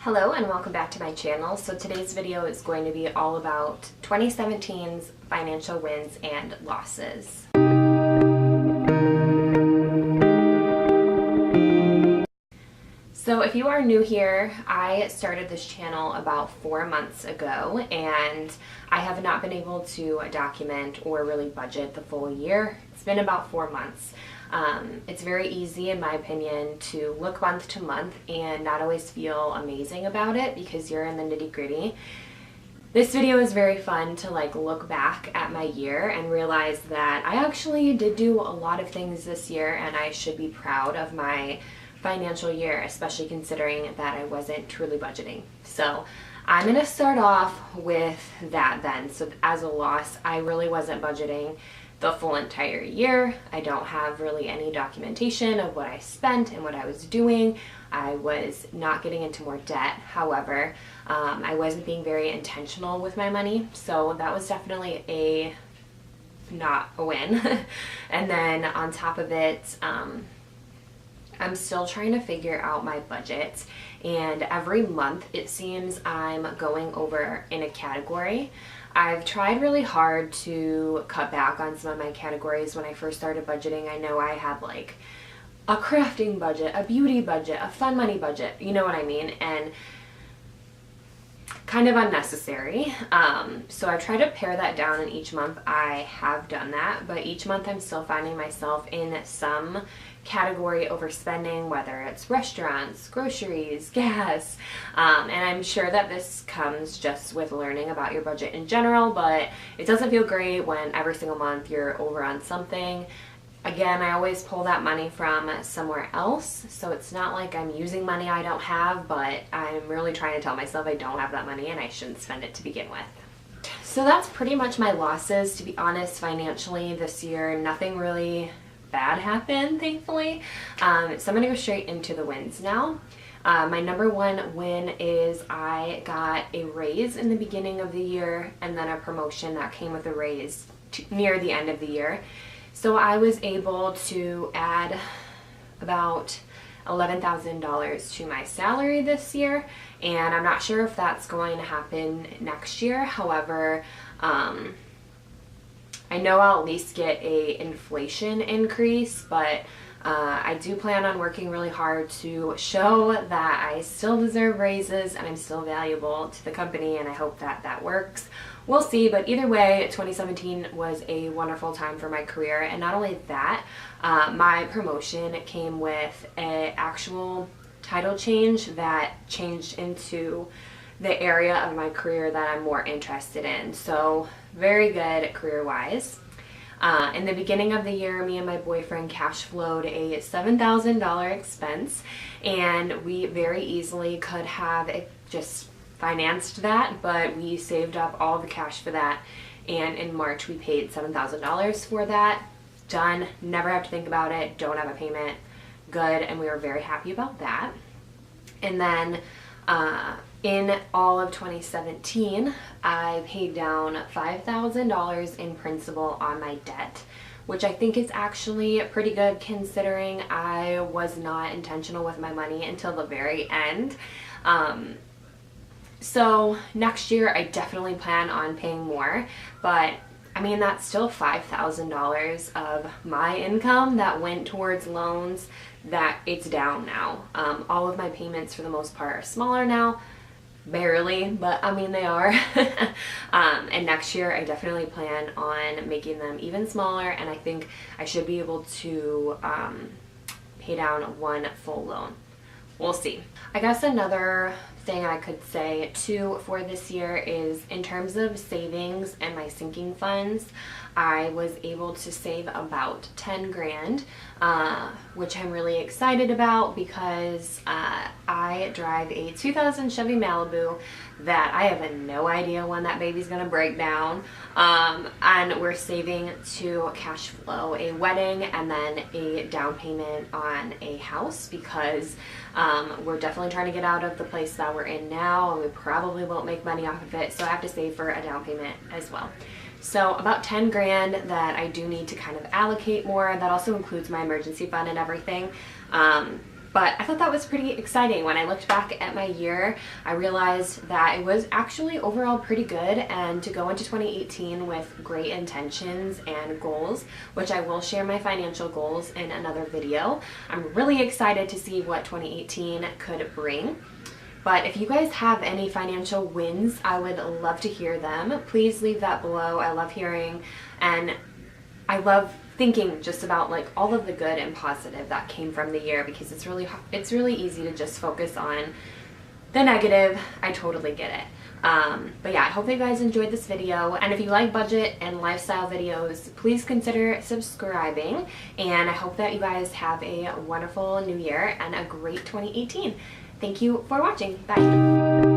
Hello and welcome back to my channel. So today's video is going to be all about 2017's financial wins and losses. So if you are new here, I started this channel about 4 months ago and I have not been able to document or really budget the full year. It's been about 4 months. It's very easy, in my opinion, to look month to month and not always feel amazing about it because you're in the nitty-gritty. This video is very fun to look back at my year and realize that I actually did do a lot of things this year and I should be proud of my financial year, especially considering that I wasn't truly budgeting. So I'm going to start off with that then. So as a loss, I really wasn't budgeting the full entire year. I don't have really any documentation of what I spent and what I was doing. I was not getting into more debt. However, I wasn't being very intentional with my money. So that was definitely not a win. And then on top of it, I'm still trying to figure out my budget, and every month it seems I'm going over in a category. I've tried really hard to cut back on some of my categories. When I first started budgeting, I know I had a crafting budget, a beauty budget, a fun money budget, you know what I mean, and kind of unnecessary. So I've tried to pare that down, and each month I have done that, but each month I'm still finding myself in some category overspending, whether it's restaurants, groceries, gas, and I'm sure that this comes just with learning about your budget in general, but it doesn't feel great when every single month you're over on something. Again, I always pull that money from somewhere else, so it's not like I'm using money I don't have, but I'm really trying to tell myself I don't have that money and I shouldn't spend it to begin with. So that's pretty much my losses. To be honest, financially this year, nothing really bad happened, thankfully. So I'm going to go straight into the wins now. My number one win is I got a raise in the beginning of the year and then a promotion that came with a raise near the end of the year. So I was able to add about $11,000 to my salary this year, and I'm not sure if that's going to happen next year. However, I know I'll at least get a inflation increase, but I do plan on working really hard to show that I still deserve raises and I'm still valuable to the company, and I hope that that works. We'll see, but either way, 2017 was a wonderful time for my career, and not only that, my promotion came with an actual title change that changed into the area of my career that I'm more interested in. So very good career-wise. In the beginning of the year, me and my boyfriend cash flowed a $7,000 expense, and we very easily could have just financed that, but we saved up all the cash for that, and in March we paid $7,000 for that. Done. Never have to think about it. Don't have a payment. Good. And we were very happy about that. And then in all of 2017, I paid down $5,000 in principal on my debt, which I think is actually pretty good considering I was not intentional with my money until the very end. So next year I definitely plan on paying more, but I mean, that's still $5,000 of my income that went towards loans that it's down now. All of my payments for the most part are smaller now. Barely, but I mean they are. And next year I definitely plan on making them even smaller, and I think I should be able to pay down one full loan. We'll see. I guess another thing I could say too for this year is in terms of savings and my sinking funds, I was able to save about 10 grand, which I'm really excited about because I drive a 2000 Chevy Malibu that I have no idea when that baby's gonna break down, and we're saving to cash flow a wedding and then a down payment on a house because we're definitely trying to get out of the place that we're in now, and we probably won't make money off of it, so I have to save for a down payment as well. So about 10 grand that I do need to kind of allocate more. That also includes my emergency fund and everything. But I thought that was pretty exciting. When I looked back at my year, I realized that it was actually overall pretty good, and to go into 2018 with great intentions and goals, which I will share my financial goals in another video. I'm really excited to see what 2018 could bring. But if you guys have any financial wins, I would love to hear them. Please leave that below. I love hearing, and I love thinking just about like all of the good and positive that came from the year, because it's really easy to just focus on the negative. I totally get it. But yeah, I hope you guys enjoyed this video, and if you like budget and lifestyle videos, please consider subscribing, and I hope that you guys have a wonderful new year and a great 2018. Thank you for watching. Bye.